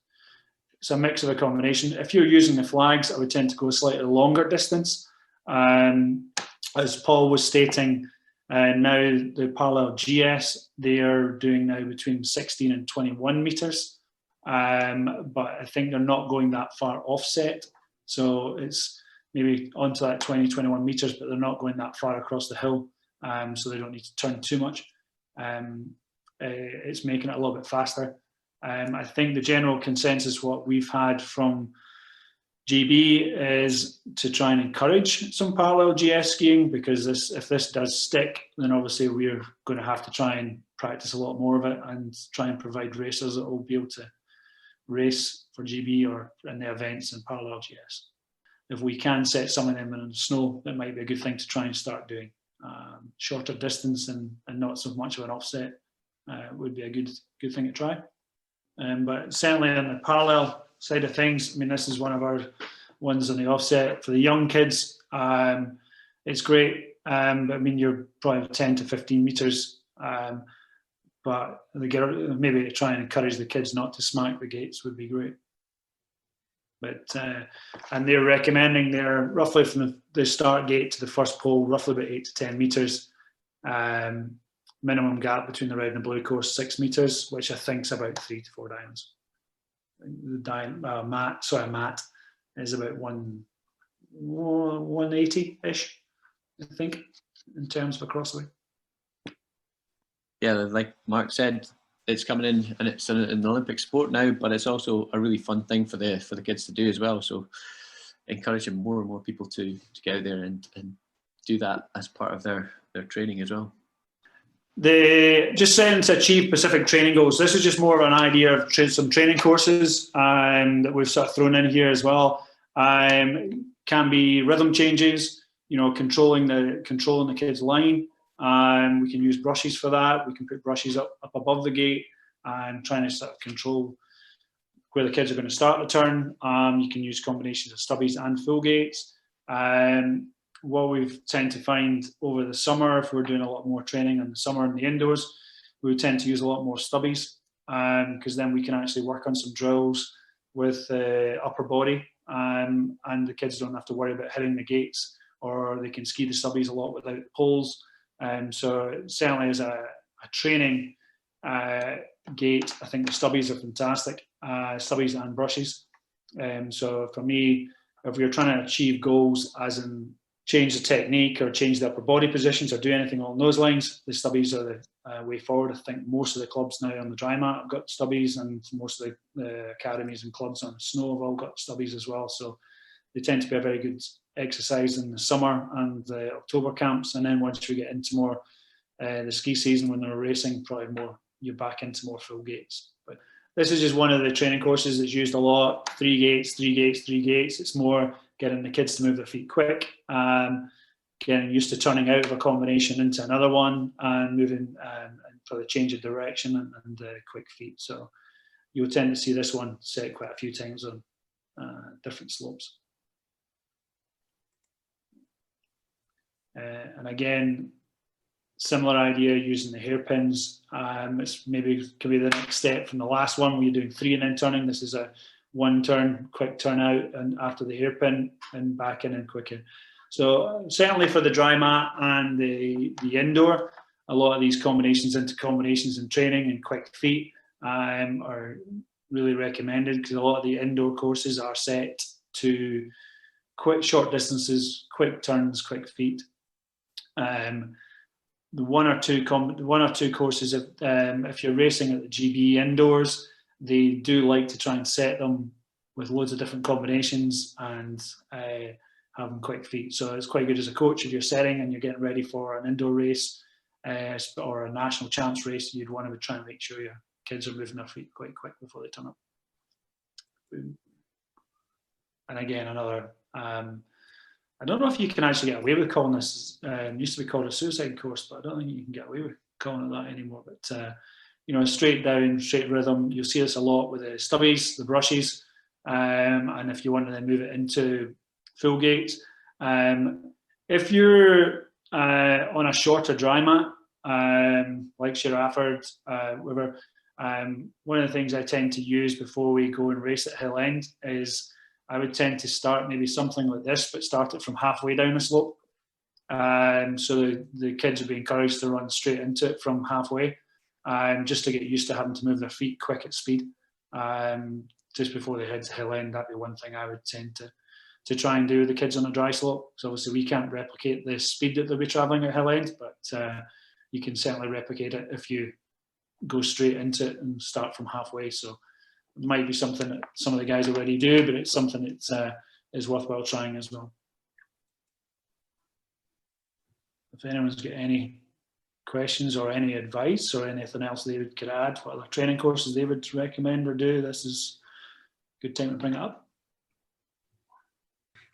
it's a mix of a combination. If you're using the flags, I would tend to go a slightly longer distance. As Paul was stating, now the parallel GS, they are doing now between 16 and 21 meters. But I think they're not going that far offset. So it's maybe onto that 20, 21 meters, but they're not going that far across the hill. So they don't need to turn too much. It's making it a little bit faster. I think the general consensus, what we've had from GB, is to try and encourage some parallel GS skiing, because if this does stick, then obviously we're going to have to try and practice a lot more of it and try and provide racers that will be able to race for GB or in the events in parallel GS. If we can set some of them in the snow, that might be a good thing to try and start doing. Shorter distance and not so much of an offset would be a good thing to try. But certainly on the parallel side of things, I mean, this is one of our ones on the offset for the young kids. It's great, but I mean, you're probably 10 to 15 meters, but maybe to try and encourage the kids not to smack the gates would be great. But and they're recommending they're roughly from the start gate to the first pole, roughly about 8 to 10 meters. Minimum gap between the red and the blue course, 6 meters, which I think is about 3 to 4 diamonds. The mat is about 180-ish, I think, in terms of a crossway. Yeah, like Mark said, it's coming in and it's an Olympic sport now, but it's also a really fun thing for the kids to do as well. So encouraging more and more people to get out there and do that as part of their training as well. Just saying to achieve specific training goals. This is just more of an idea of some training courses that we've sort of thrown in here as well. Can be rhythm changes, controlling the kids' line. We can use brushes for that. We can put brushes up above the gate and trying to sort of control where the kids are going to start the turn. You can use combinations of stubbies and full gates. What we've tend to find over the summer, if we're doing a lot more training in the summer in the indoors, we would tend to use a lot more stubbies, because then we can actually work on some drills with the upper body, and the kids don't have to worry about hitting the gates, or they can ski the stubbies a lot without poles. So certainly as a training gate, I think the stubbies are fantastic, stubbies and brushes. So for me, if we're trying to achieve goals as in change the technique or change the upper body positions or do anything along those lines, the stubbies are the way forward. I think most of the clubs now on the dry mat have got stubbies, and most of the academies and clubs on the snow have all got stubbies as well. So they tend to be a very good exercise in the summer and the October camps. And then once we get into more the ski season, when they're racing, probably more, you're back into more full gates. But this is just one of the training courses that's used a lot. 3 gates, 3 gates, 3 gates. It's more getting the kids to move their feet quick, getting used to turning out of a combination into another one, and moving for the change of direction and quick feet. So you'll tend to see this one set quite a few times on different slopes. And again, similar idea using the hairpins. It's maybe could be the next step from the last one where you're doing 3 and then turning. This is a 1 turn, quick turn out, and after the hairpin and back in and quicker. So certainly for the dry mat and the indoor, a lot of these combinations in training and quick feet are really recommended, because a lot of the indoor courses are set to quick short distances, quick turns, quick feet. The one or two courses, if you're racing at the GB indoors, they do like to try and set them with loads of different combinations and have them quick feet. So it's quite good as a coach if you're setting and you're getting ready for an indoor race or a national champs race. You'd want to try and make sure your kids are moving their feet quite quick before they turn up. Boom. And again, another. I don't know if you can actually get away with calling this. It used to be called a suicide course, but I don't think you can get away with calling it that anymore. But straight down, straight rhythm. You'll see this a lot with the stubbies, the brushes. and if you want to then move it into full gates. If you're on a shorter dry mat, like Shiraford, whatever, one of the things I tend to use before we go and race at Hill End is I would tend to start maybe something like this, but start it from halfway down the slope. So the kids would be encouraged to run straight into it from halfway, just to get used to having to move their feet quick at speed. Just before they head to Hill End, that'd be one thing I would tend to try and do with the kids on a dry slope. So obviously we can't replicate the speed that they'll be travelling at Hill End, but you can certainly replicate it if you go straight into it and start from halfway. So it might be something that some of the guys already do, but it's something that is worthwhile trying as well. If anyone's got any questions or any advice or anything else they could add, what other training courses they would recommend or do, this is a good time to bring it up.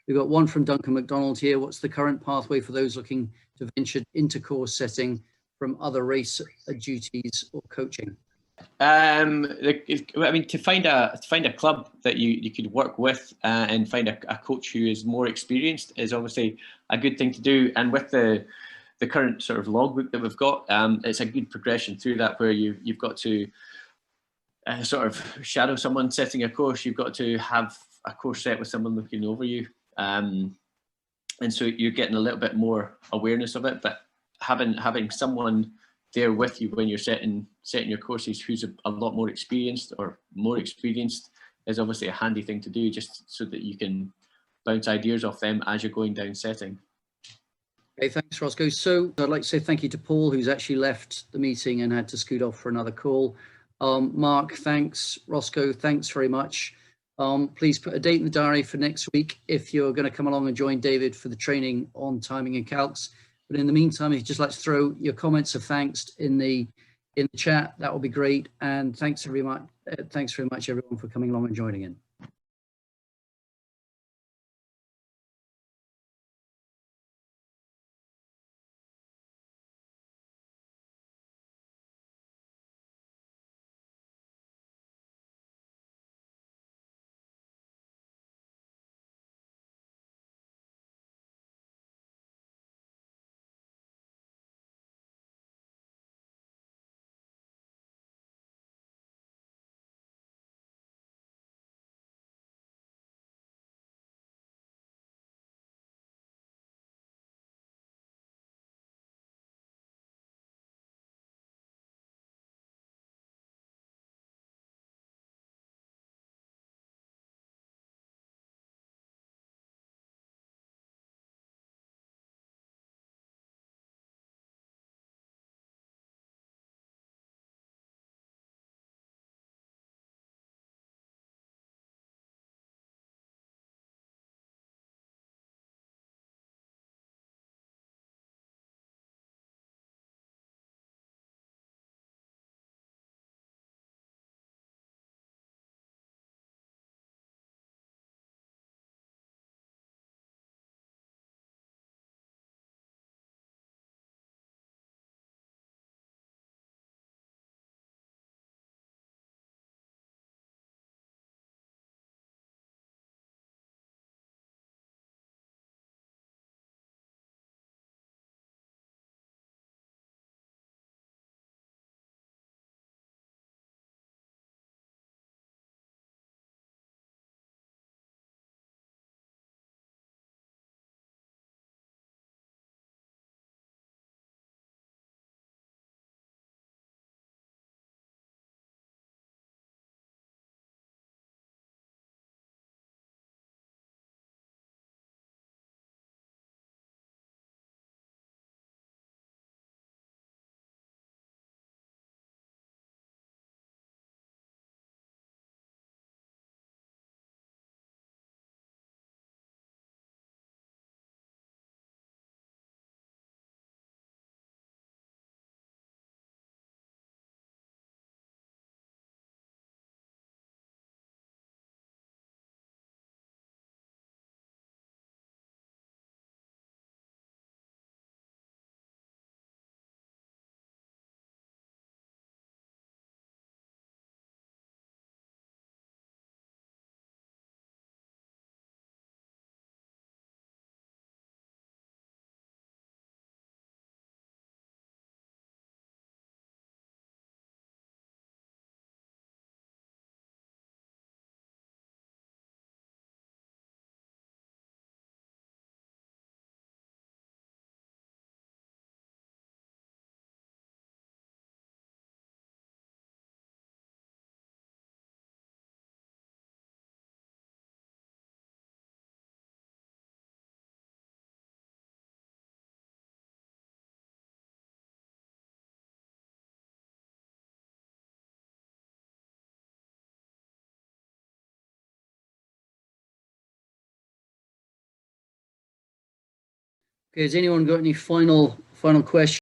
We've got one from Duncan McDonald here. What's the current pathway for those looking to venture into course setting from other race duties or coaching? I mean, to find a club that you could work with and find a coach who is more experienced is obviously a good thing to do. And with the current sort of logbook that we've got, it's a good progression through that, where you've got to sort of shadow someone setting a course. You've got to have a course set with someone looking over you, and so you're getting a little bit more awareness of it. But having someone there with you when you're setting your courses who's a lot more experienced is obviously a handy thing to do, just so that you can bounce ideas off them as you're going down setting. Okay, thanks, Roscoe. So I'd like to say thank you to Paul, who's actually left the meeting and had to scoot off for another call. Mark, thanks. Roscoe, thanks very much. Please put a date in the diary for next week if you're going to come along and join David for the training on timing and calcs. But in the meantime, if you'd just like to throw your comments of thanks in the chat, that would be great. And thanks very much, everyone, for coming along and joining in. Okay, has anyone got any final questions?